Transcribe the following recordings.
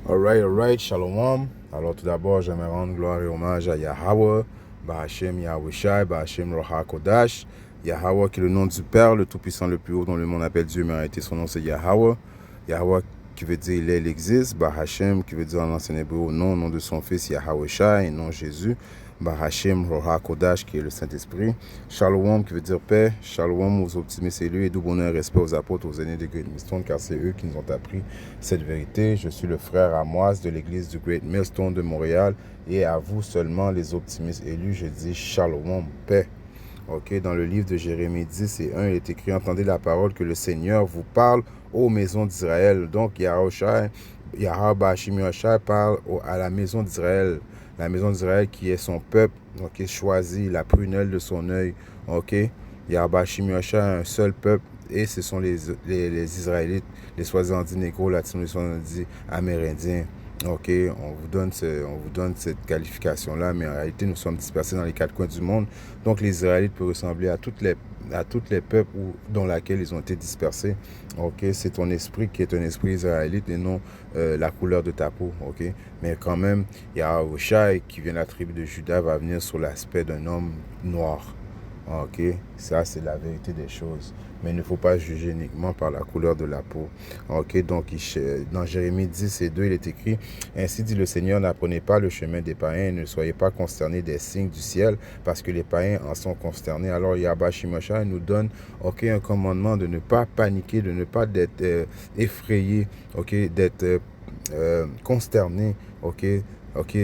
Alright, shalom. Alors tout d'abord, j'aimerais rendre gloire et hommage à Yahweh, Bahashem Yahushai, Bahashem Roha Kodash. Yahweh qui est le nom du Père, le Tout-Puissant, le plus haut, dont le monde appelle Dieu, mais en réalité son nom c'est Yahweh. Yahweh qui veut dire il est, il existe. Bahashem qui veut dire en ancien hébreu au nom de son fils Yahushai, et non Jésus. Bahashem Roha Kodash qui est le Saint-Esprit. Shalom qui veut dire paix. Shalom aux optimistes élus et doux bonheur et respect aux apôtres, aux aînés de Great Millstone, car c'est eux qui nous ont appris cette vérité. Je suis le frère Amoise de l'église du Great Millstone de Montréal, et à vous seulement les optimistes élus, je dis Shalom, paix. Ok, dans le livre de Jérémie 10 et 1, il est écrit: entendez la parole que le Seigneur vous parle aux maisons d'Israël. Donc Yahushai, Yahweh Shimioshai parle à la maison d'Israël. La maison d'Israël qui est son peuple, ok, choisi, la prunelle de son œil. Ok, Yahweh Shimioshai a un seul peuple, et ce sont les Israélites, les soi-disant dits négros, latinos, les soi-disant dits amérindiens. Ok, on vous donne cette qualification-là, mais en réalité, nous sommes dispersés dans les quatre coins du monde. Donc, les Israélites peuvent ressembler à toutes les peuples dans lesquels ils ont été dispersés. Ok, c'est ton esprit qui est un esprit israélite et non la couleur de ta peau. Ok, mais quand même, Yahushai qui vient de la tribu de Juda va venir sur l'aspect d'un homme noir. Ok, ça c'est la vérité des choses. Mais il ne faut pas juger uniquement par la couleur de la peau. Ok, donc dans Jérémie 10 et 2, il est écrit: ainsi dit le Seigneur, n'apprenez pas le chemin des païens, et ne soyez pas consternés des signes du ciel, parce que les païens en sont consternés. Alors Yahweh Shimosha nous donne un commandement de ne pas paniquer, de ne pas être effrayé, d'être consterné. Ok,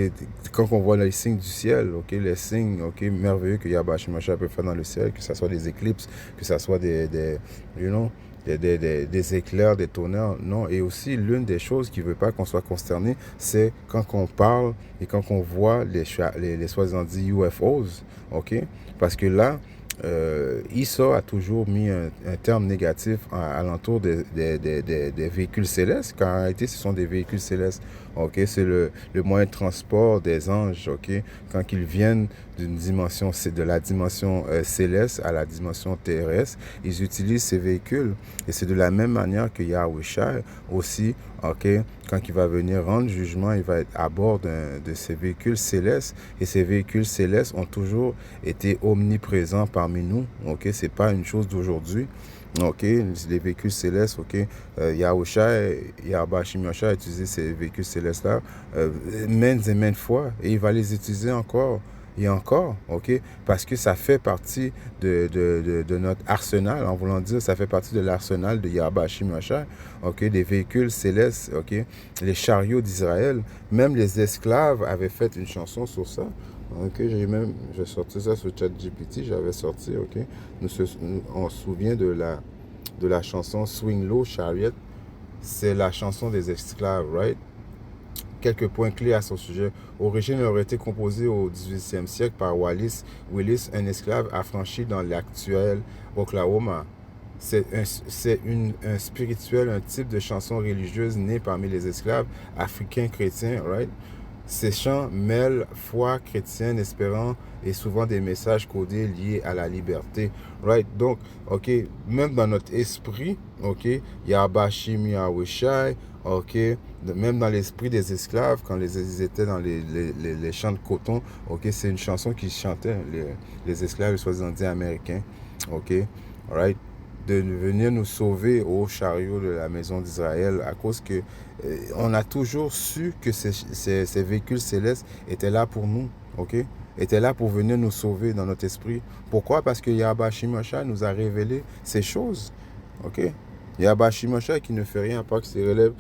quand on voit les signes du ciel, ok, les signes, ok, merveilleux que Yahweh Shimosha peut faire dans le ciel, que ce soit des éclipses, que ce soit des éclairs, des tonnerres, non. Et aussi, l'une des choses qui ne veut pas qu'on soit consterné, c'est quand on parle et quand on voit les soi-disant dit UFOs, ok, parce que là, Issa a toujours mis un terme négatif alentour des véhicules célestes, car en réalité, ce sont des véhicules célestes. Ok, c'est le moyen de transport des anges. Ok, quand ils viennent de la dimension céleste à la dimension terrestre, ils utilisent ces véhicules. Et c'est de la même manière que Yahushua aussi. Ok, quand il va venir rendre jugement, il va être à bord de ces véhicules célestes. Et ces véhicules célestes ont toujours été omniprésents parmi nous. Ok, c'est pas une chose d'aujourd'hui. Ok, les véhicules célestes, ok. Yahweh Shimosha a utilisé ces véhicules célestes-là maintes et maintes fois, et il va les utiliser encore et encore, ok, parce que ça fait partie de notre arsenal, en voulant dire, ça fait partie de l'arsenal de Yahweh Shimosha, ok, des véhicules célestes, ok, les chariots d'Israël. Même les esclaves avaient fait une chanson sur ça. Ok, j'ai sorti ça sur ChatGPT, j'avais sorti, ok. On se souvient de la chanson Swing Low Chariot. C'est la chanson des esclaves, right? Quelques points clés à son sujet. Origine aurait été composée au 18e siècle par Willis, un esclave affranchi dans l'actuel Oklahoma. C'est un spirituel, un type de chanson religieuse née parmi les esclaves africains chrétiens, right? Ces chants mêlent foi chrétienne, espérant, et souvent des messages codés liés à la liberté. Right? Donc, ok, même dans notre esprit, ok, Yabashim Yahushai, ok, même dans l'esprit des esclaves, quand ils étaient dans les champs de coton, ok, c'est une chanson qu'ils chantaient, les esclaves, les soi-disant dits américains, ok, right? De venir nous sauver au chariot de la maison d'Israël, à cause que on a toujours su que ces véhicules célestes étaient là pour nous, ok, étaient là pour venir nous sauver dans notre esprit. Pourquoi? Parce que Yahweh Shimosha nous a révélé ces choses, ok. Yahweh Shimosha qui ne fait rien pas que ses relèves,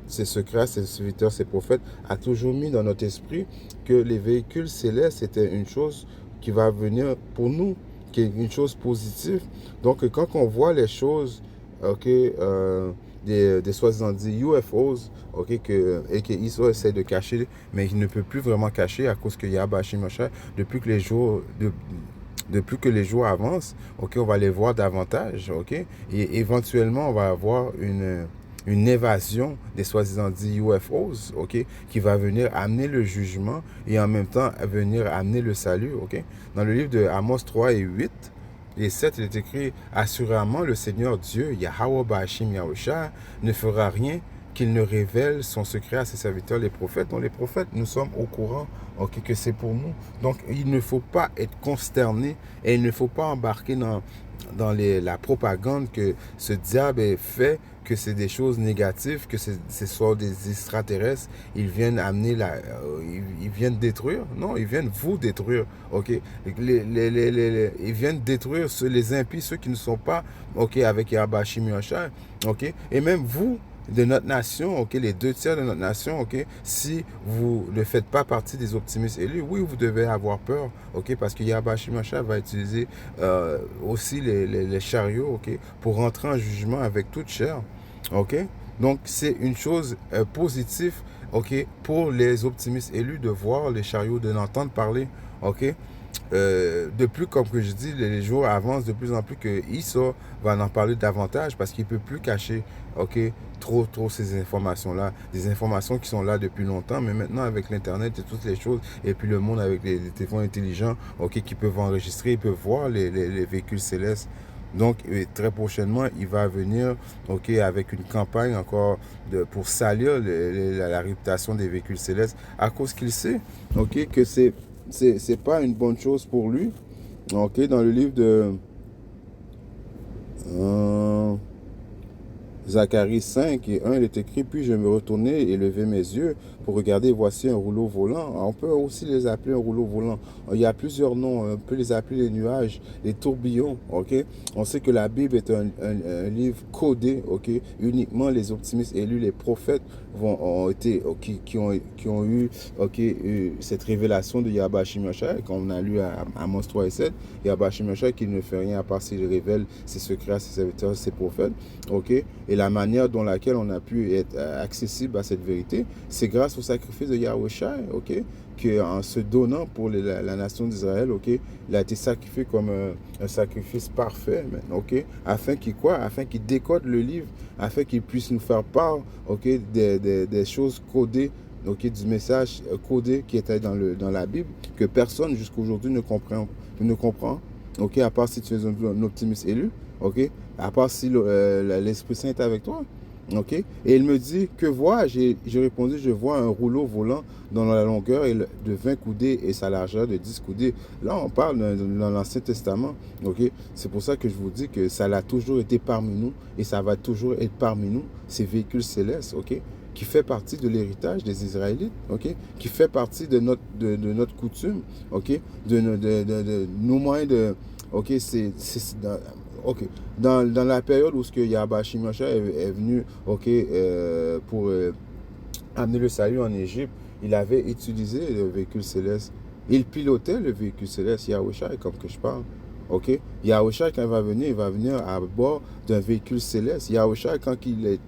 ses secrets, ses serviteurs, ses prophètes, a toujours mis dans notre esprit que les véhicules célestes étaient une chose qui va venir pour nous, qui est une chose positive. Donc, quand on voit les choses, ok, des soi-disant dit UFOs, ok, et que Israël essaie de cacher, mais il ne peut plus vraiment cacher à cause que Yahweh Shimosha, depuis que les jours avancent, ok, on va les voir davantage, ok, et éventuellement on va avoir une évasion des soi-disant dit UFOs, ok, qui va venir amener le jugement et en même temps venir amener le salut, ok. Dans le livre de Amos 3 et 8, et 7, il est écrit: assurément le Seigneur Dieu, Yahweh Bashim Yahusha, ne fera rien qu'il ne révèle son secret à ses serviteurs, les prophètes. Donc les prophètes, nous sommes au courant, ok, que c'est pour nous. Donc il ne faut pas être consterné et il ne faut pas embarquer dans la propagande que ce diable est fait, que c'est des choses négatives, que ce sont des extraterrestres, ils viennent amener ils viennent détruire. Non, ils viennent vous détruire, ok? Ils viennent détruire les impies, ceux qui ne sont pas, ok, avec Yahweh Shimi Yoshai, ok? Et même vous, de notre nation, ok, les 2 tiers de notre nation, ok, si vous ne faites pas partie des optimistes élus, oui, vous devez avoir peur, ok, parce que Yahweh Shimi Yoshai va utiliser aussi les chariots, ok, pour rentrer en jugement avec toute chair. OK? Donc, c'est une chose positive, OK, pour les optimistes élus de voir les chariots, de l'entendre parler, OK? De plus, comme que je dis, les jours avancent de plus en plus que Issa va en parler davantage parce qu'il ne peut plus cacher, OK, trop ces informations-là. Des informations qui sont là depuis longtemps, mais maintenant avec l'Internet et toutes les choses, et puis le monde avec les téléphones intelligents, OK, qui peuvent enregistrer, ils peuvent voir les véhicules célestes. Donc, très prochainement, il va venir, OK, avec une campagne encore pour salir la réputation des véhicules célestes à cause qu'il sait, OK, que c'est pas une bonne chose pour lui. OK, dans le livre de Zacharie 5 et 1, il est écrit, puis je me retournai et levai mes yeux pour regarder, voici un rouleau volant. On peut aussi les appeler un rouleau volant. Il y a plusieurs noms, on peut les appeler les nuages, les tourbillons, ok? On sait que la Bible est un livre codé, ok? Uniquement les optimistes élus, les prophètes ont été, qui ont eu, ok, cette révélation de Yahweh Shimashai, comme on a lu à Amos 3 et 7, Yahweh Shimashai qui ne fait rien à part s'il révèle ses secrets à ses serviteurs, ses prophètes, ok? Et la manière dont laquelle on a pu être accessible à cette vérité, c'est grâce au sacrifice de Yahweh Shai, ok? Qu'en se donnant pour la nation d'Israël, ok? Il a été sacrifié comme un sacrifice parfait, ok? Afin qu'il quoi? Afin qu'il décode le livre, afin qu'il puisse nous faire part, ok? Des choses codées, ok? Du message codé qui était dans la Bible, que personne jusqu'à aujourd'hui ne comprend, ok? À part si tu es un optimiste élu, ok? À part si l'Esprit Saint est avec toi. OK? Et il me dit, que vois-je? J'ai répondu, je vois un rouleau volant dans la longueur de 20 coudées et sa largeur de 10 coudées. Là, on parle dans l'Ancien Testament. OK? C'est pour ça que je vous dis que ça l'a toujours été parmi nous et ça va toujours être parmi nous, ces véhicules célestes. OK? Qui fait partie de l'héritage des Israélites, ok, qui fait partie de notre coutume, ok, de nos moyens de, ok, ok, dans la période où Yahweh Shimashai est venu, ok, pour amener le salut en Égypte, il avait utilisé le véhicule céleste. Il pilotait le véhicule céleste, Yahushua, comme que je parle. OK? Yahushua, quand il va venir à bord d'un véhicule céleste. Yahushua, quand il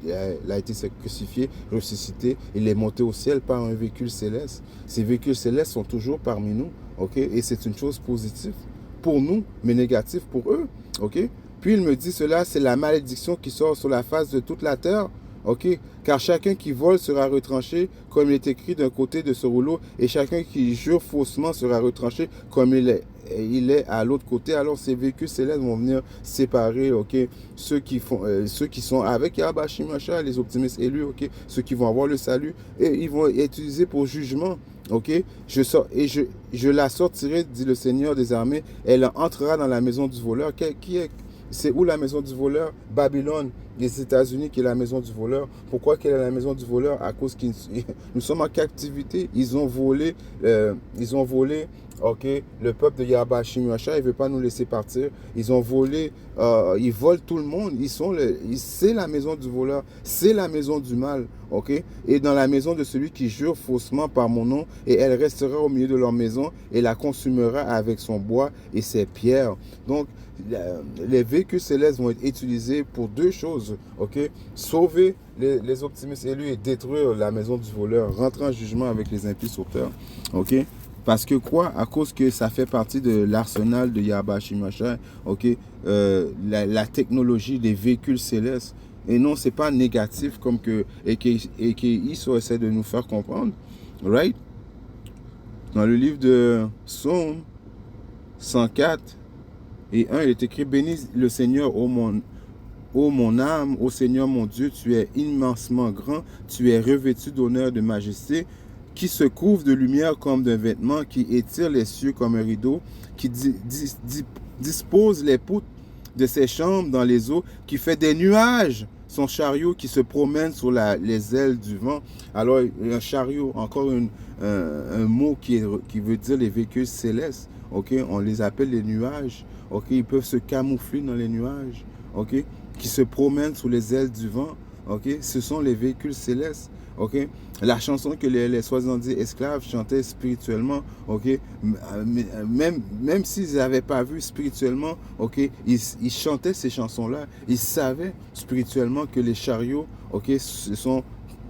a été crucifié, ressuscité, il est monté au ciel par un véhicule céleste. Ces véhicules célestes sont toujours parmi nous. OK? Et c'est une chose positive pour nous, mais négative pour eux. OK? Puis il me dit cela, c'est la malédiction qui sort sur la face de toute la terre. OK? Car chacun qui vole sera retranché, comme il est écrit d'un côté de ce rouleau, et chacun qui jure faussement sera retranché, comme il est à l'autre côté. Alors ces véhicules célestes vont venir séparer, ok, ceux qui sont avec Yahweh Shimashai, les optimistes élus, ok, ceux qui vont avoir le salut, et ils vont être utilisés pour jugement. Ok, je la sortirai, dit le Seigneur des armées. Elle entrera dans la maison du voleur. C'est où la maison du voleur? Babylone, les États-Unis qui est la maison du voleur. Pourquoi qu'elle est la maison du voleur? À cause que nous sommes en captivité. Ils ont volé, ok, le peuple de Yahweh Shimashai, il ne veut pas nous laisser partir. Ils ont volé, ils volent tout le monde. C'est la maison du voleur, c'est la maison du mal, ok. Et dans la maison de celui qui jure faussement par mon nom, et elle restera au milieu de leur maison et la consumera avec son bois et ses pierres. Donc, les véhicules célestes vont être utilisés pour deux choses, ok? Sauver les optimistes élus et détruire la maison du voleur, rentrer en jugement avec les impies sur terre, ok? Parce que quoi? À cause que ça fait partie de l'arsenal de Yahweh Shimashai, ok? La technologie des véhicules célestes. Et non, c'est pas négatif comme que Issa essaie de nous faire comprendre, right? Dans le livre de Psaume 104 et 1, il est écrit, bénis le Seigneur, ô Ô mon âme, ô Seigneur mon Dieu, tu es immensement grand, tu es revêtu d'honneur, de majesté, qui se couvre de lumière comme d'un vêtement, qui étire les cieux comme un rideau, qui dispose les poutres de ses chambres dans les eaux, qui fait des nuages son chariot qui se promène sur les ailes du vent. Alors, un chariot, encore un mot qui veut dire les véhicules célestes. Ok, on les appelle les nuages. Ok, ils peuvent se camoufler dans les nuages. Ok, qui se promènent sous les ailes du vent. Ok, ce sont les véhicules célestes. Ok, la chanson que les soi-disant esclaves chantaient spirituellement, ok, même s'ils n'avaient pas vu spirituellement, ok, ils chantaient ces chansons-là. Ils savaient spirituellement que les chariots, ok,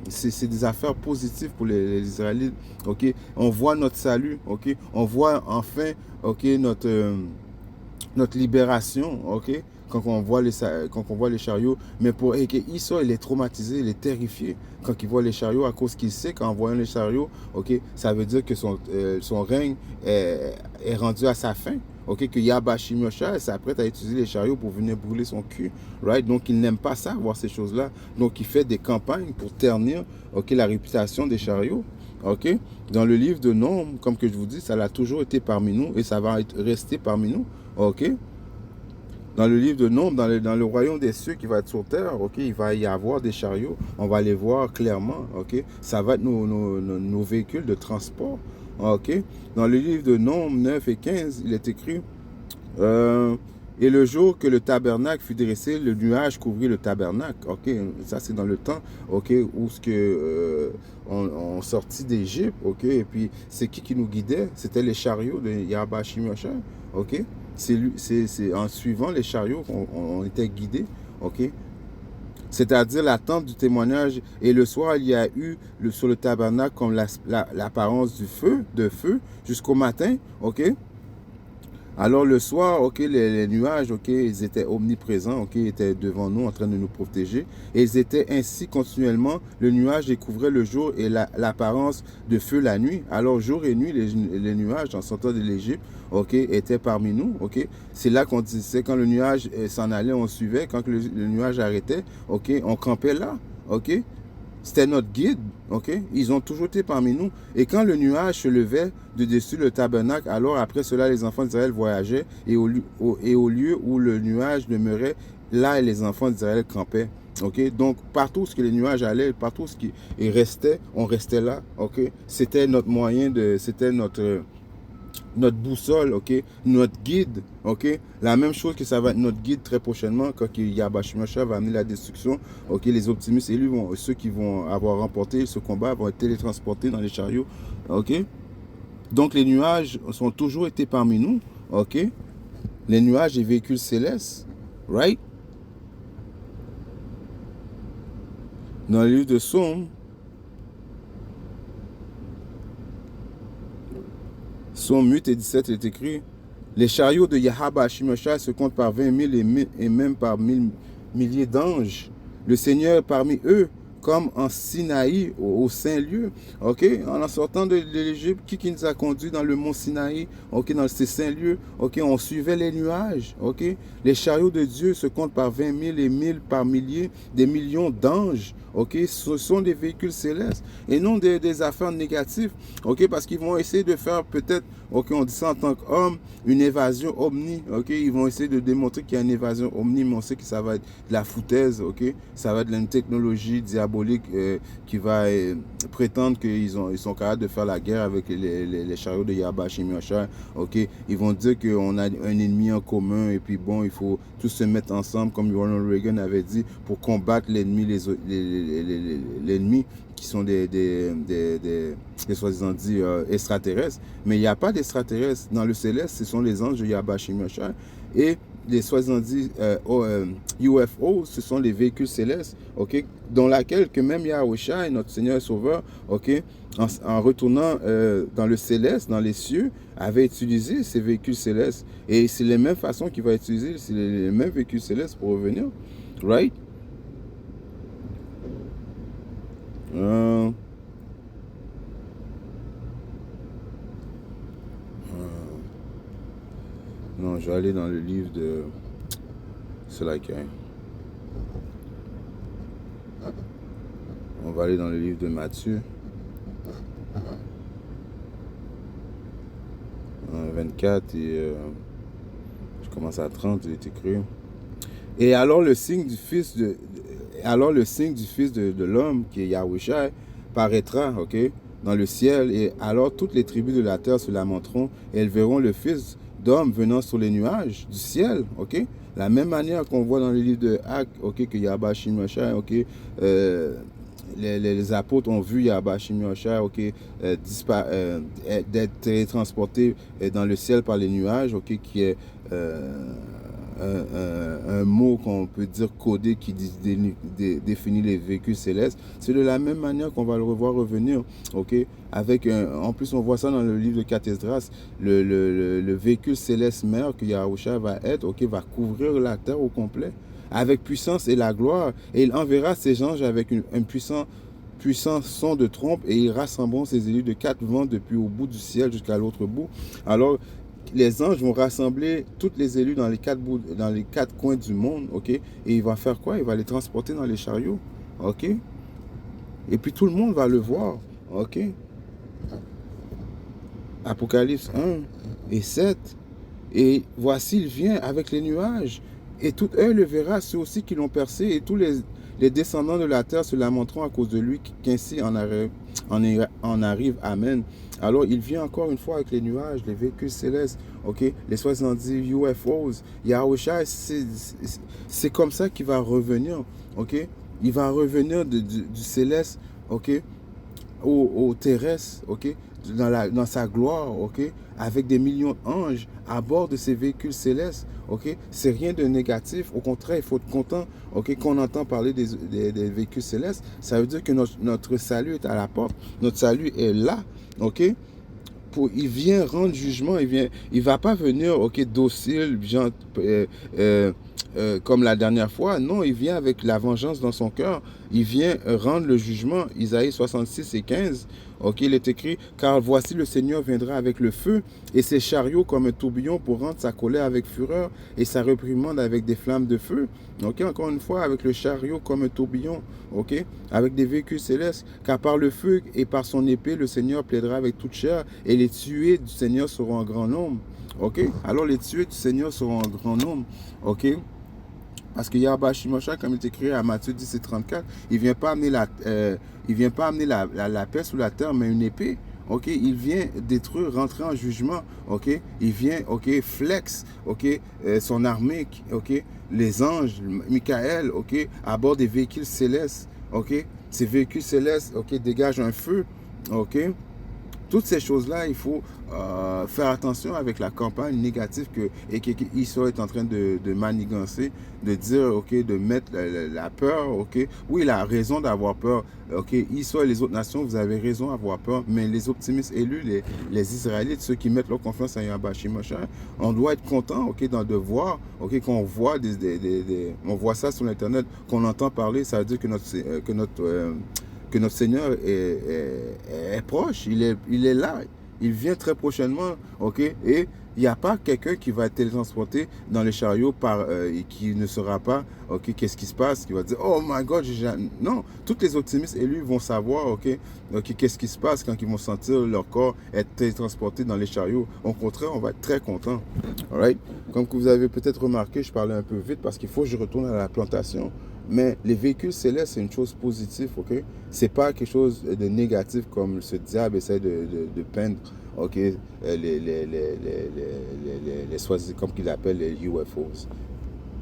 c'est des affaires positives pour les Israélites, ok. On voit notre salut, ok. On voit enfin, ok, notre libération, ok, quand on voit les chariots. Mais pour Esau, il est traumatisé, il est terrifié quand il voit les chariots, à cause qu'il sait qu'en voyant les chariots, ok, ça veut dire que son règne est rendu à sa fin. Ok, que Yabashi Moshe s'apprête à utiliser les chariots pour venir brûler son cul, right? Donc il n'aime pas ça, voir ces choses-là. Donc il fait des campagnes pour ternir, ok, la réputation des chariots. Ok, dans le livre de Nombres, comme que je vous dis, ça a toujours été parmi nous et ça va rester parmi nous. Ok, dans le livre de Nombres, dans le royaume des cieux qui va être sur terre, ok, il va y avoir des chariots. On va les voir clairement. Ok, ça va être nos véhicules de transport. Ok, dans le livre de Nombres 9 et 15, il est écrit et le jour que le tabernacle fut dressé, le nuage couvrit le tabernacle. Ok, ça c'est dans le temps, ok, où on sortit d'Égypte, ok, et puis c'est qui nous guidait? C'était les chariots de Yahba Shimosha, ok. C'est en suivant les chariots qu'on était guidés, ok. C'est-à-dire la tente du témoignage. Et le soir, il y a eu sur le tabernacle comme l'apparence de feu, jusqu'au matin, ok. Alors le soir, ok, les nuages, ok, ils étaient omniprésents, ok, ils étaient devant nous en train de nous protéger. Et ils étaient ainsi continuellement. Le nuage découvrait le jour et l'apparence de feu la nuit. Alors jour et nuit, les nuages, en sortant de l'Égypte, ok, étaient parmi nous, ok. C'est là qu'on disait, quand le nuage s'en allait, on suivait. Quand le nuage arrêtait, ok, on campait là, ok. C'était notre guide, ok? Ils ont toujours été parmi nous. Et quand le nuage se levait de dessus le tabernacle, alors après cela, les enfants d'Israël voyageaient et au lieu où le nuage demeurait, là, les enfants d'Israël campaient. Ok, donc partout où les nuages allaient, partout où ils restaient, on restait là. Ok, c'était notre moyen c'était notre boussole, ok, notre guide, ok. La même chose que ça va être notre guide très prochainement quand Yahba-Shimosha va amener la destruction, ok. Les optimistes élus, ceux qui vont avoir remporté ce combat vont être télétransportés dans les chariots, ok. Donc les nuages sont toujours été parmi nous, ok. Les nuages et véhicules célestes, right? Dans le livre de Psaume 8 et 17, il est écrit: les chariots de Yahba Shimosha se comptent par 20 000 et même par milliers d'anges. Le Seigneur parmi eux, comme en Sinaï, au Saint-Lieu. Ok, en sortant de l'Égypte, qui nous a conduits dans le mont Sinaï, ok, dans ces saints lieux, ok, on suivait les nuages, ok. Les chariots de Dieu se comptent par 20 000 et 1000 par milliers, des millions d'anges. Ok, ce sont des véhicules célestes et non des affaires négatives. Ok, parce qu'ils vont essayer de faire peut-être, ok, on dit ça en tant qu'homme, une évasion omni. Ok, ils vont essayer de démontrer qu'il y a une évasion omni, mais on sait que ça va être de la foutaise. Ok, ça va être une technologie diabolique qui va prétendre qu'ils sont capables de faire la guerre avec les chariots de Yahba Shimosha. Ok, ils vont dire qu'on a un ennemi en commun et puis bon, il faut tous se mettre ensemble, comme Ronald Reagan avait dit, pour combattre l'ennemi, l'ennemi qui sont des soi-disant dit extraterrestres. Mais il n'y a pas d'extraterrestres. Dans le céleste, ce sont les anges de Yahba Shimosha. Et les soi-disant dit UFO, ce sont les véhicules célestes, ok, dans laquelle que même Yahushua, notre Seigneur et Sauveur, ok, en retournant dans le céleste, dans les cieux, avait utilisé ces véhicules célestes. Et c'est les mêmes façons qu'il va utiliser, c'est les mêmes véhicules célestes pour revenir, right? Non, je vais aller dans le livre de... C'est laquelle? On va aller dans le livre de Matthieu, 24, et je commence à 30, il est écrit. Et alors le signe du Fils de l'homme, qui est Yahushua, paraîtra, ok, dans le ciel, et alors toutes les tribus de la terre se lamenteront, et elles verront le Fils d'homme venant sur les nuages du ciel, ok. La même manière qu'on voit dans le livre de Actes, ok, que Yahba Shimosha, ok, les apôtres ont vu Yahba Shimosha, ok, d'être transporté dans le ciel par les nuages, ok, qui est un mot qu'on peut dire codé qui définit les véhicules célestes. C'est de la même manière qu'on va le revoir revenir, ok, en plus on voit ça dans le livre de Cathesdras, le véhicule céleste mère que Yahusha va être, ok, va couvrir la terre au complet avec puissance et la gloire, et il enverra ses anges avec un puissant son de trompe, et ils rassembleront ses élus de 4 vents depuis au bout du ciel jusqu'à l'autre bout. Alors les anges vont rassembler tous les élus dans les 4 coins du monde, ok? Et il va faire quoi? Il va les transporter dans les chariots, ok? Et puis tout le monde va le voir, ok? Apocalypse 1 et 7. Et voici, il vient avec les nuages. Et tout œil le verra, ceux aussi qui l'ont percé, et tous les descendants de la terre se lamenteront à cause de lui, qu'ainsi en arrive. Amen. Alors, il vient encore une fois avec les nuages, les véhicules célestes, ok, les 70 UFOs. Yahushua, c'est comme ça qu'il va revenir, ok. Il va revenir du céleste, ok, au terrestre, ok, dans sa gloire, ok, avec des millions d'anges à bord de ces véhicules célestes, ok. C'est rien de négatif, au contraire, il faut être content, ok, qu'on entend parler des véhicules célestes. Ça veut dire que notre salut est à la porte, notre salut est là, ok. Il vient rendre jugement, il va pas venir, ok, docile, genre, comme la dernière fois. Non, il vient avec la vengeance dans son cœur. Il vient rendre le jugement. Isaïe 66 et 15. Ok, il est écrit, car voici le Seigneur viendra avec le feu et ses chariots comme un tourbillon pour rendre sa colère avec fureur et sa réprimande avec des flammes de feu. Ok, encore une fois, avec le chariot comme un tourbillon. Ok, avec des véhicules célestes. Car par le feu et par son épée, le Seigneur plaidera avec toute chair et les tués du Seigneur seront en grand nombre. Ok, alors les tués du Seigneur seront en grand nombre. Ok. Parce que Yahba Shimosha, comme il est écrit à Matthieu 10 et 34, il ne vient pas amener la paix sur la terre, mais une épée. Ok, il vient détruire, rentrer en jugement. Ok, il vient, ok, flex, ok, son armée, ok, les anges, Michael, ok, à bord des véhicules célestes. Ok, ces véhicules célestes, ok, dégagent un feu. Ok. Toutes ces choses-là, il faut faire attention avec la campagne négative que Esau est en train de manigancer, de dire, ok, de mettre la peur, ok. Oui, il a raison d'avoir peur, ok. Esau et les autres nations, vous avez raison d'avoir peur, mais les optimistes élus, les Israélites, ceux qui mettent leur confiance en Yahba Shimosha, on doit être content, ok, de voir, ok, qu'on voit on voit ça sur Internet, qu'on entend parler, ça veut dire que notre Seigneur est proche, il est là, il vient très prochainement, ok, et il n'y a pas quelqu'un qui va être télétransporté dans les chariots et qui ne saura pas, ok, qu'est-ce qui se passe, qui va dire, oh my God, non, tous les optimistes élus vont savoir, ok, qu'est-ce qui se passe quand ils vont sentir leur corps être télétransporté dans les chariots. Au contraire, on va être très content, alright. Comme que vous avez peut-être remarqué, je parlais un peu vite parce qu'il faut que je retourne à la plantation. Mais les véhicules célestes, c'est une chose positive, ok? C'est pas quelque chose de négatif comme ce diable essaie de peindre, ok? Les comme qu'il appelle les UFOs.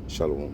Shalom.